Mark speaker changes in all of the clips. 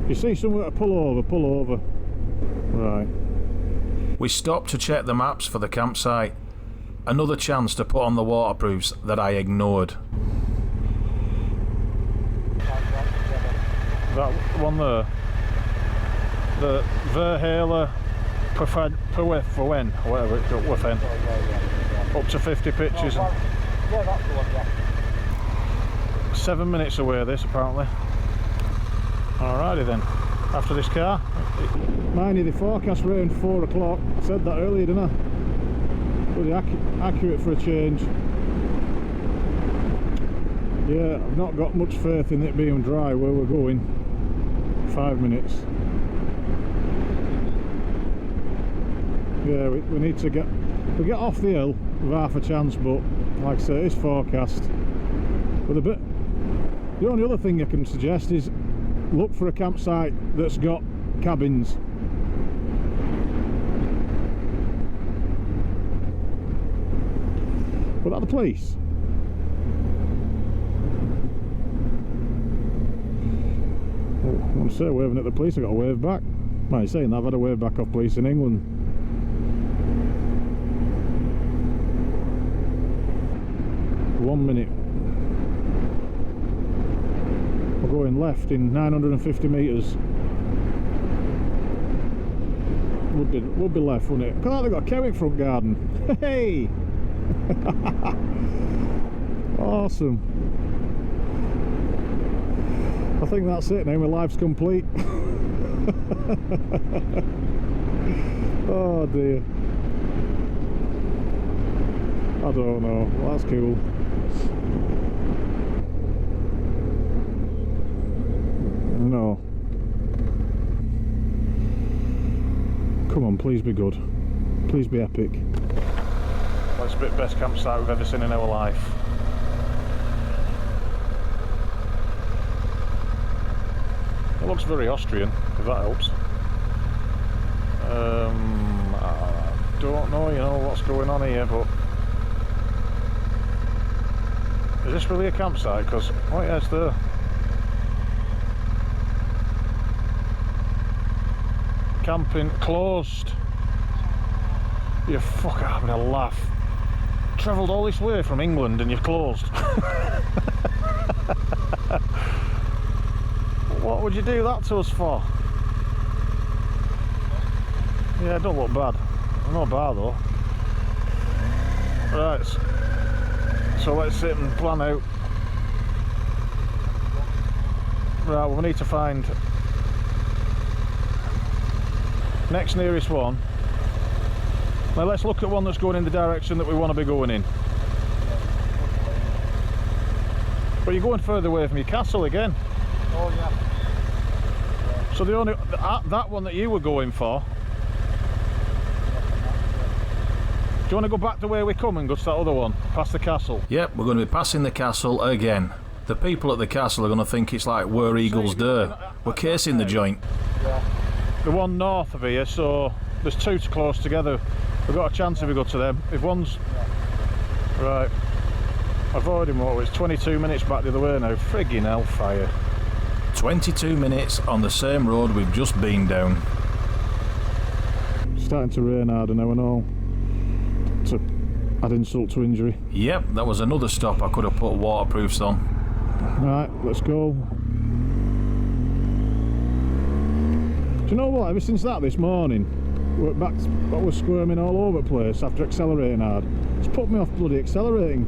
Speaker 1: You see somewhere to pull over, pull over. Right.
Speaker 2: We stopped to check the maps for the campsite. Another chance to put on the waterproofs that I ignored.
Speaker 1: That one there. The Verhaler per when, whatever it's up within. Up to 50 pitches.
Speaker 3: Yeah, that's the one, yeah.
Speaker 1: 7 minutes away this apparently. Alrighty then. After this car. Mind you, the forecast rain 4 o'clock. I said that earlier, didn't I? Pretty accurate for a change. Yeah, I've not got much faith in it being dry where we're going. 5 minutes. Yeah, we need to get off the hill with half a chance, but like I say, it's forecast. But the only other thing I can suggest is look for a campsite that's got cabins. But at the police. Oh, I want to say waving at the police, I got a wave back. Well, you're saying that, I've had a wave back off police in England. One minute. We're going left in 950 metres. Would be left, wouldn't it? Look at that, they've got a cow in front garden. Hey! Awesome. I think that's it now, my life's complete. Oh dear. I don't know, well, that's cool. No. Come on, please be good. Please be epic. Well, it's a bit best campsite we've ever seen in our life. It looks very Austrian, if that helps. I don't know, you know, what's going on here, but is this really a campsite? Because, oh yeah, it's there. Camping closed. You fuck, I'm gonna laugh. Travelled all this way from England and you're closed. What would you do that to us for? Yeah, it don't look bad. Not bad though. Right, so let's sit and plan out. Right, well, we need to find next nearest one. Now let's look at one that's going in the direction that we want to be going in. But you're going further away from your castle again.
Speaker 3: Oh yeah.
Speaker 1: So the only that one that you were going for. Do you want to go back the way we come and go to that other one, past the castle?
Speaker 2: Yep, we're going to be passing the castle again. The people at the castle are going to think it's like Where Eagles Dare. We're casing the joint.
Speaker 3: Yeah.
Speaker 1: The one north of here, so there's two close together. We've got a chance if we go to them. If one's... Right. I've already more, it's 22 minutes back the other way now. Friggin' hellfire.
Speaker 2: 22 minutes on the same road we've just been down.
Speaker 1: Starting to rain harder now and all. To add insult to injury.
Speaker 2: Yep, that was another stop I could have put waterproofs on.
Speaker 1: Right, let's go. Do you know what? Ever since that this morning, we're back. I was squirming all over the place after accelerating hard. It's put me off bloody accelerating.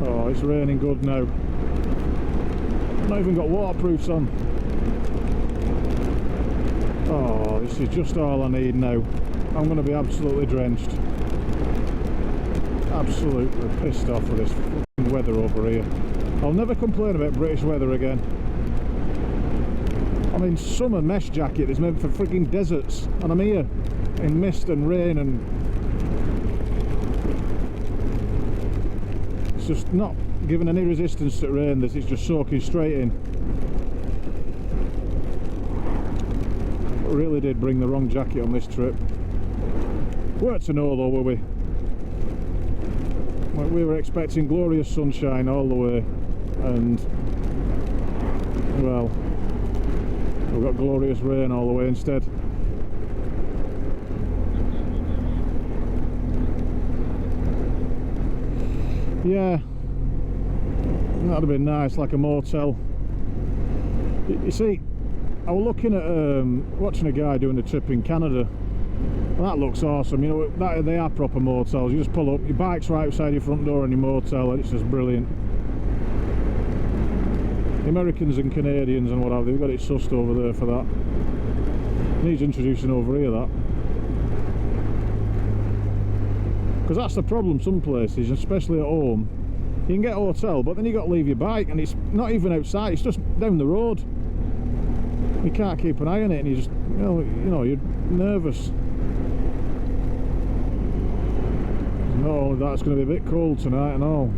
Speaker 1: Oh, it's raining good now. I've not even got waterproofs on. Oh, this is just all I need now. I'm going to be absolutely drenched. Absolutely pissed off with this weather over here. I'll never complain about British weather again. I'm in summer mesh jacket that's meant for freaking deserts, and I'm here in mist and rain, and it's just not giving any resistance to rain. This is just soaking straight in. Really did bring the wrong jacket on this trip. Weren't to know though, were we? We were expecting glorious sunshine all the way, and Well, we've got glorious rain all the way instead. Yeah, that'd have been nice, like a motel. You see, I was looking at watching a guy doing a trip in Canada, and that looks awesome. You know, they are proper motels. You just pull up, your bike's right outside your front door in your motel, and it's just brilliant. The Americans and Canadians and what have they've got it sussed over there for that. Needs introducing over here, that. Because that's the problem some places, especially at home. You can get a hotel, but then you got to leave your bike, and it's not even outside, it's just down the road. You can't keep an eye on it, and you just, you know, you're nervous. Not only that, it's going to be a bit cold tonight and all.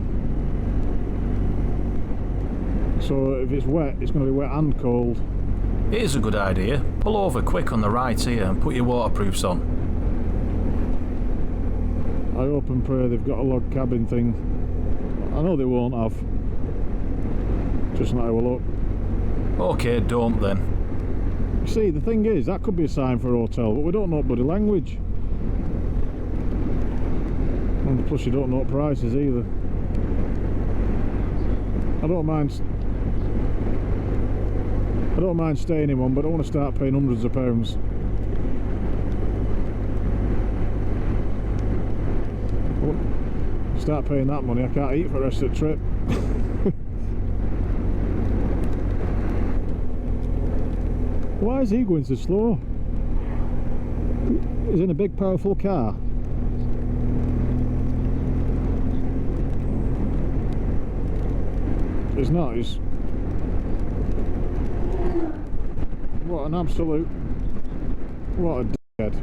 Speaker 1: So if it's wet, it's going to be wet and cold.
Speaker 2: Here's a good idea. Pull over quick on the right here and put your waterproofs on.
Speaker 1: I hope and pray they've got a log cabin thing. I know they won't have. Just not have a look.
Speaker 2: Okay, don't then.
Speaker 1: You see, the thing is, that could be a sign for a hotel, but we don't know bloody language. And plus you don't know prices either. I don't mind staying in one, but I don't want to start paying hundreds of pounds. Start paying that money, I can't eat for the rest of the trip. Why is he going so slow? He's in a big powerful car. He's not, he's... What an absolute... What a dickhead.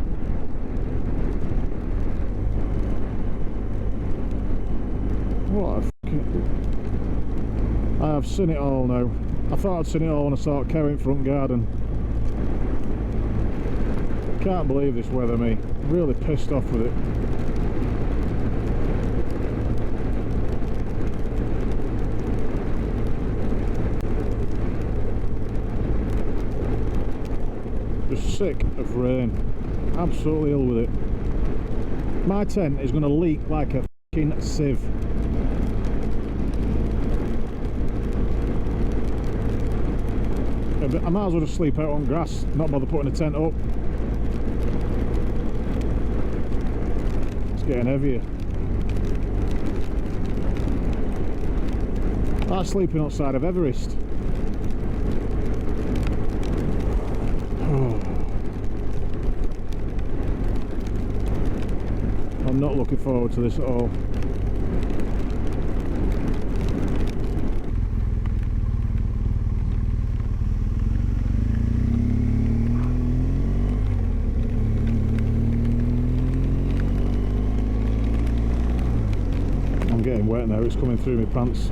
Speaker 1: What a fucking... I have seen it all now. I thought I'd seen it all when I saw cow in front garden. Can't believe this weather, me. Really pissed off with it. Just sick of rain. Absolutely ill with it. My tent is going to leak like a fucking sieve. I might as well just sleep out on grass, not bother putting a tent up. It's getting heavier. That's sleeping outside of Everest. I'm not looking forward to this at all. I'm getting wet now, it's coming through my pants.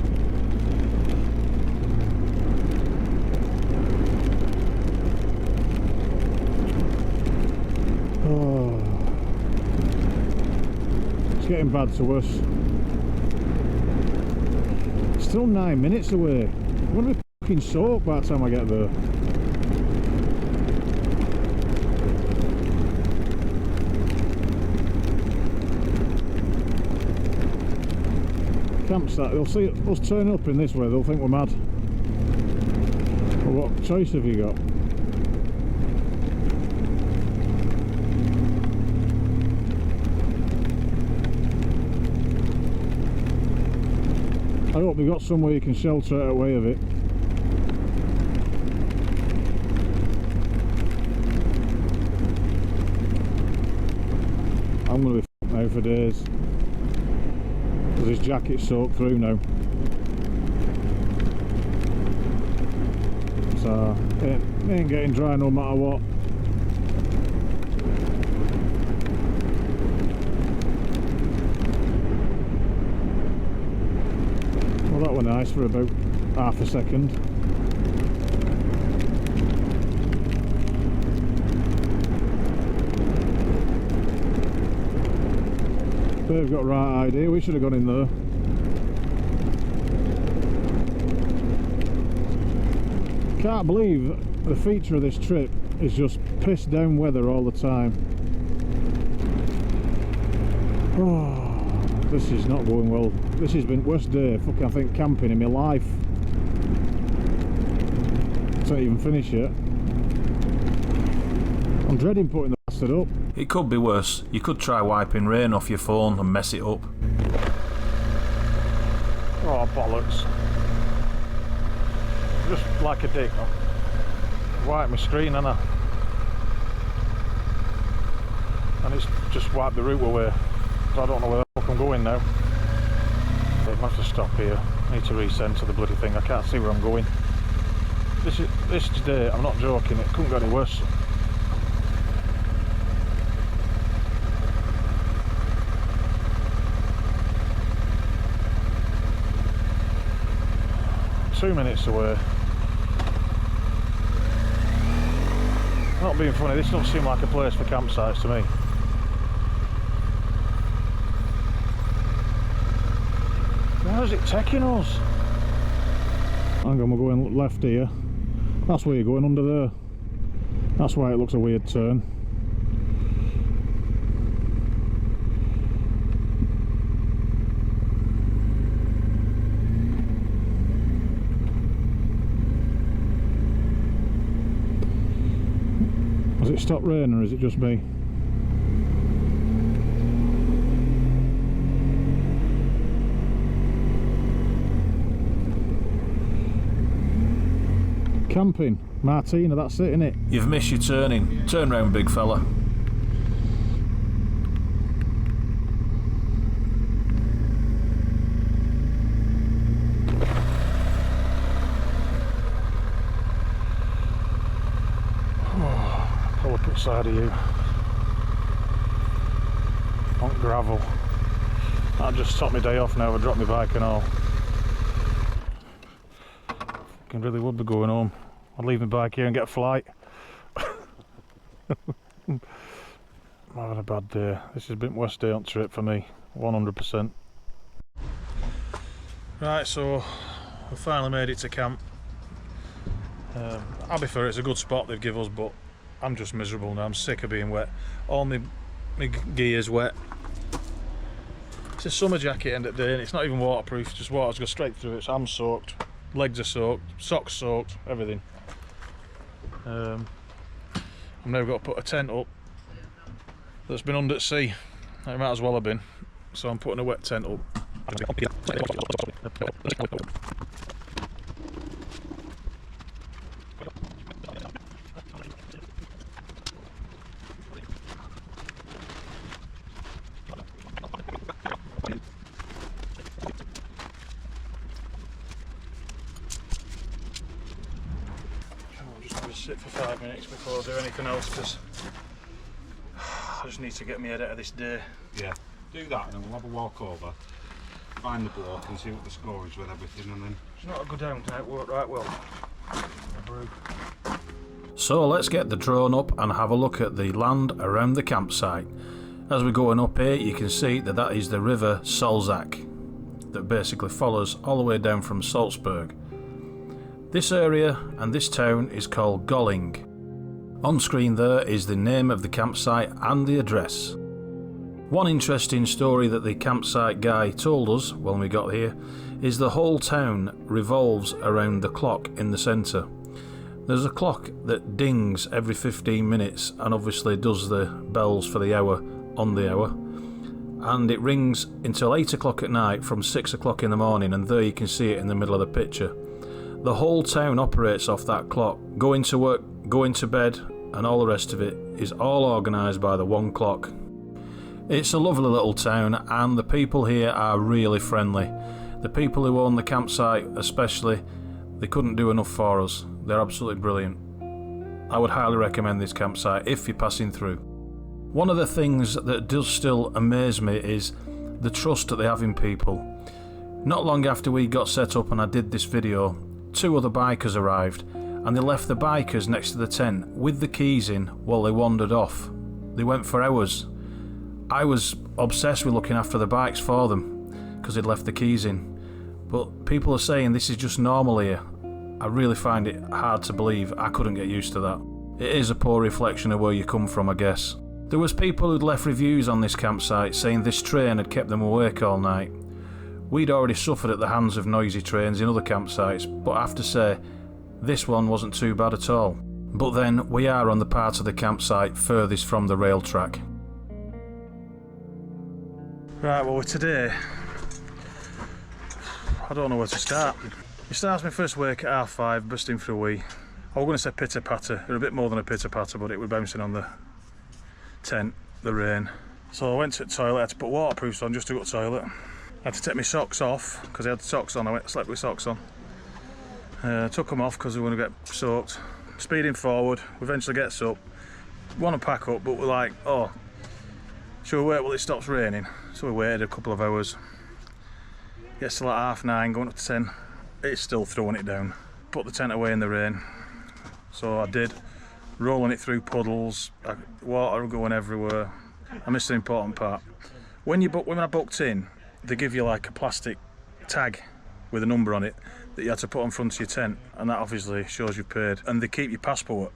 Speaker 1: Getting bad to worse. Still 9 minutes away. I'm going to be fucking soaked by the time I get there. Campsite, they'll see us turn up in this way, they'll think we're mad. Well, what choice have you got? I hope they've got somewhere you can shelter out away of it. I'm going to be f***ed now for days. Because this jacket's soaked through now. So, it ain't getting dry no matter what. That were nice for about half a second. They've got right idea, we should have gone in there. Can't believe the feature of this trip is just piss down weather all the time. Oh, this is not going well. This has been worst day fucking, I think, camping in my life. It's not even finished yet. I'm dreading putting the bastard up.
Speaker 2: It could be worse. You could try wiping rain off your phone and mess it up.
Speaker 1: Oh, bollocks. Just like a dick. Wipe my screen, and it's just wiped the route away. So I don't know where the fuck I'm going now. I have to stop here. I need to recenter the bloody thing. I can't see where I'm going. This day, I'm not joking, it couldn't get any worse. Two minutes away. Not being funny, this doesn't seem like a place for campsites to me. Where is it taking us? Hang on, we're going left here. That's where you're going, under there. That's why it looks a weird turn. Has it stopped raining, or is it just me? Camping, Martina, that's it, innit?
Speaker 2: You've missed your turning. Turn round, big fella.
Speaker 1: Pull up outside of you. On gravel. That just stopped my day off now. I dropped my bike and all. I really would be going home. I'd leave my bike here and get a flight. I'm having a bad day. This has been worst day on trip for me, 100%. Right, so we finally made it to camp. I'll be fair, it's a good spot they've given us, but I'm just miserable now. I'm sick of being wet. All my gear's wet. It's a summer jacket end of the day, and it's not even waterproof. Just water's go straight through it. So I'm soaked. Legs are soaked, socks soaked, everything. I've now got to put a tent up that's been under the sea. It might as well have been. So I'm putting a wet tent up. Sit for 5 minutes before I do anything else, because I just need to get my head out of this day.
Speaker 4: Yeah, do that and then we'll have a walk over, find the bloke and see what the score is with everything, and then...
Speaker 1: It's not a good down tonight, worked right well.
Speaker 2: So let's get the drone up and have a look at the land around the campsite. As we're going up here, you can see that is the river Salzach, that basically follows all the way down from Salzburg. This area and this town is called Golling. On screen there is the name of the campsite and the address. One interesting story that the campsite guy told us when we got here is the whole town revolves around the clock in the centre. There's a clock that dings every 15 minutes and obviously does the bells for the hour on the hour, and it rings until 8 o'clock at night from 6 o'clock in the morning, and there you can see it in the middle of the picture. The whole town operates off that clock. Going to work, going to bed, and all the rest of it is all organised by the one clock. It's a lovely little town, and the people here are really friendly. The people who own the campsite especially, they couldn't do enough for us. They're absolutely brilliant. I would highly recommend this campsite if you're passing through. One of the things that does still amaze me is the trust that they have in people. Not long after we got set up and I did this video, 2 other bikers arrived, and they left the bikers next to the tent with the keys in while they wandered off. They went for hours. I was obsessed with looking after the bikes for them because they'd left the keys in. But people are saying this is just normal here. I really find it hard to believe I couldn't get used to that. It is a poor reflection of where you come from, I guess. There was people who'd left reviews on this campsite saying this train had kept them awake all night. We'd already suffered at the hands of noisy trains in other campsites, but I have to say, this one wasn't too bad at all. But then, we are on the part of the campsite furthest from the rail track. Right, well today, I don't know where to start. It starts my first wake at 5:30, bursting through a wee. I was going to say pitter patter, they're a bit more than a pitter patter, but it was bouncing on the tent, the rain. So I went to the toilet, I had to put waterproofs on just to go to the toilet. I had to take my socks off because I had socks on. I slept with socks on. Took them off because we were going to get soaked. Speeding forward, we eventually gets up. Want to pack up, but we're like, oh, should we wait till it stops raining? So we waited a couple of hours. Gets to like 9:30, going up to 10. It's still throwing it down. Put the tent away in the rain. So I did, rolling it through puddles, water going everywhere. I missed an important part. When I booked in, they give you like a plastic tag with a number on it that you had to put on front of your tent, and that obviously shows you've paid. And they keep your passport,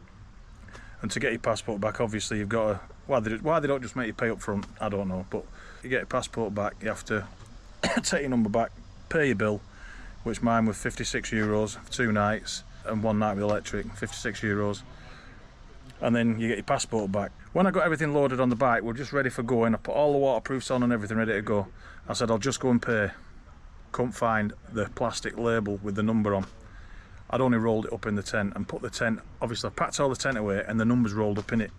Speaker 2: and to get your passport back, obviously you've got to, why they don't just make you pay up front, I don't know, but you get your passport back, you have to take your number back, pay your bill, which mine was €56 for 2 nights and 1 night with electric, €56, and then you get your passport back. When I got everything loaded on the bike, we're just ready for going. I put all the waterproofs on and everything ready to go. I said I'll just go and pay. Couldn't find the plastic label with the number on. I'd only rolled it up in the tent and put the tent, obviously I packed all the tent away and the number's rolled up in it.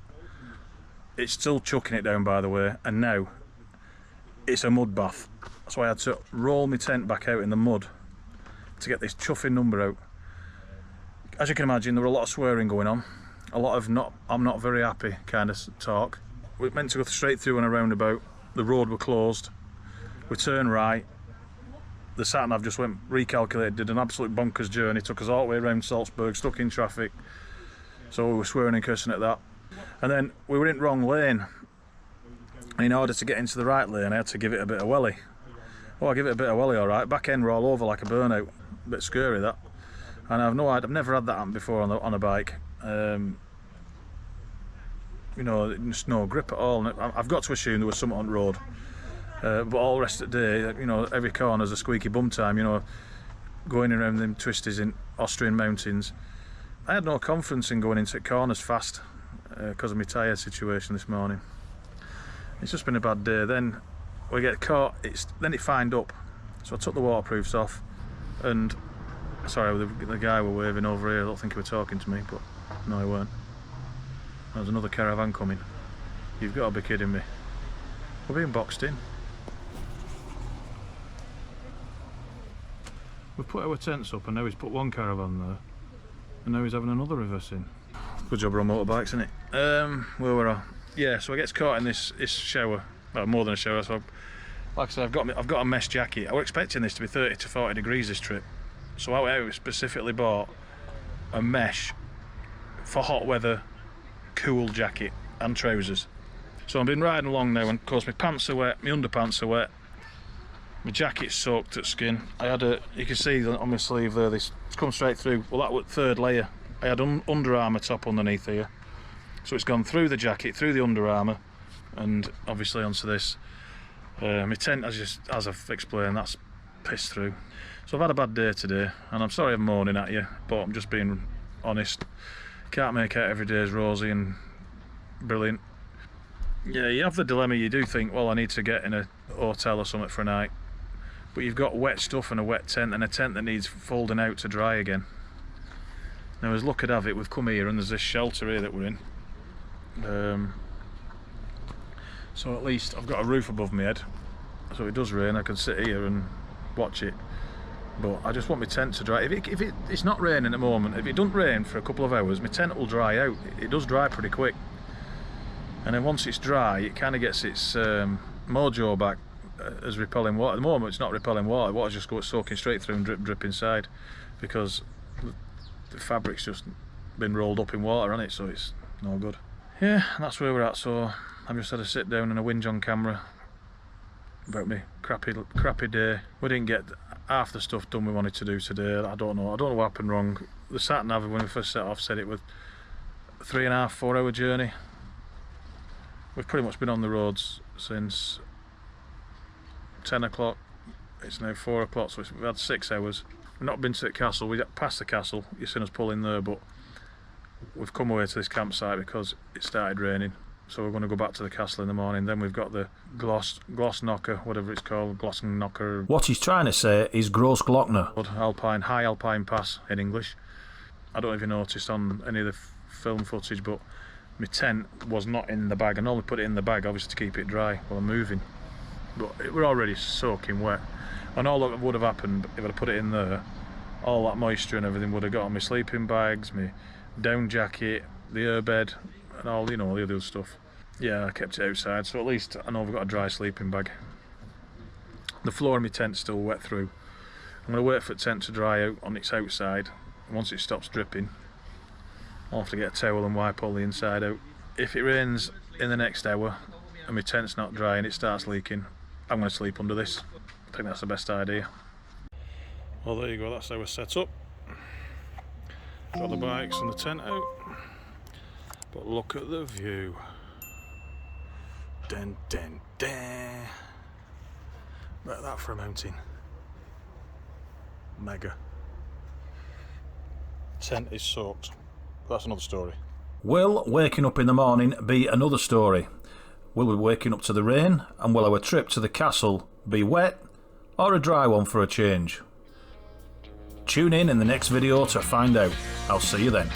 Speaker 2: It's still chucking it down, by the way, and now it's a mud bath. So I had to roll my tent back out in the mud to get this chuffing number out. As you can imagine, there were a lot of swearing going on, a lot of I'm not very happy kind of talk. We meant to go straight through and a roundabout. The road were closed. We turned right. The sat-nav just went recalculated, did an absolute bonkers journey, took us all the way around Salzburg, stuck in traffic. So we were swearing and cursing at that. And then we were in the wrong lane. In order to get into the right lane, I had to give it a bit of welly. Oh, I give it a bit of welly, all right. Back end were all over like a burnout. A bit scary, that. And I've never had that happen before on a bike. You know, just no grip at all. And I've got to assume there was something on the road. But all the rest of the day, you know, every corner's a squeaky bum time, you know, going around them twisties in Austrian mountains. I had no confidence in going into corners fast because of my tyre situation this morning. It's just been a bad day. Then we get caught, then it fined up. So I took the waterproofs off and, sorry, the guy were waving over here, I don't think he was talking to me, but no, he weren't. There's another caravan coming. You've got to be kidding me. We're being boxed in. We've put our tents up and now he's put one caravan there and now he's having another reverse in. Good job we're on motorbikes, isn't it? Where were I? Yeah, so I get caught in this shower. Well, more than a shower. So like I said, I've got a mesh jacket. I was expecting this to be 30 to 40 degrees this trip. So I specifically bought a mesh for hot weather cool jacket and trousers. So I've been riding along now and of course my pants are wet, my underpants are wet. My jacket's soaked at skin. You can see on my sleeve there, it's come straight through. Well, that was 3rd layer. I had Under Armour top underneath here. So it's gone through the jacket, through the Under Armour, and obviously onto this. My tent, as I've explained, that's pissed through. So I've had a bad day today, and I'm sorry I'm moaning at you, but I'm just being honest. Can't make out every day's rosy and brilliant. Yeah, you have the dilemma, you do think, well, I need to get in a hotel or something for a night. But you've got wet stuff and a wet tent and a tent that needs folding out to dry again. Now as luck could have it, we've come here and there's this shelter here that we're in. So at least I've got a roof above my head. So it does rain, I can sit here and watch it. But I just want my tent to dry. If it's not raining at the moment, if it doesn't rain for a couple of hours, my tent will dry out. It does dry pretty quick. And then once it's dry, it kind of gets its mojo back as repelling water. At the moment it's not repelling water, water's just soaking straight through and drip inside because the fabric's just been rolled up in water on it, so it's no good. Yeah, that's where we're at. So I've just had to sit down and a whinge on camera about me crappy day. We didn't get half the stuff done we wanted to do today. I don't know what happened wrong. the sat nav when we first set off said it was a 3.5–4 hour journey. We've pretty much been on the roads since 10 o'clock. It's now 4 o'clock, so we've had 6 hours. We've not been to the castle. We got past the castle, you've seen us pull in there, but we've come away to this campsite because it started raining. So we're going to go back to the castle in the morning. Then we've got the Gloss Knocker, whatever it's called, Knocker.
Speaker 5: What he's trying to say is Großglockner.
Speaker 2: High Alpine Pass in English. I don't know if you noticed on any of the film footage, but my tent was not in the bag. I normally put it in the bag, obviously, to keep it dry while I'm moving. But it were already soaking wet. And all that would have happened if I'd put it in there, all that moisture and everything would have got on my sleeping bags, my down jacket, the airbed, and all, you know, all the other stuff. Yeah, I kept it outside, so at least I know I've got a dry sleeping bag. The floor of my tent's still wet through. I'm going to wait for the tent to dry out on its outside. Once it stops dripping, I'll have to get a towel and wipe all the inside out. If it rains in the next hour and my tent's not dry and it starts leaking, I'm going to sleep under this. I think that's the best idea. Well, there you go, that's how we're set up. Got the bikes and the tent out. But look at the view. Dun, dun, dun. Look at that for a mountain. Mega. Tent is soaked. That's another story.
Speaker 5: Will waking up in the morning be another story? Will we be waking up to the rain? And will our trip to the castle be wet or a dry one for a change? Tune in the next video to find out. I'll see you then.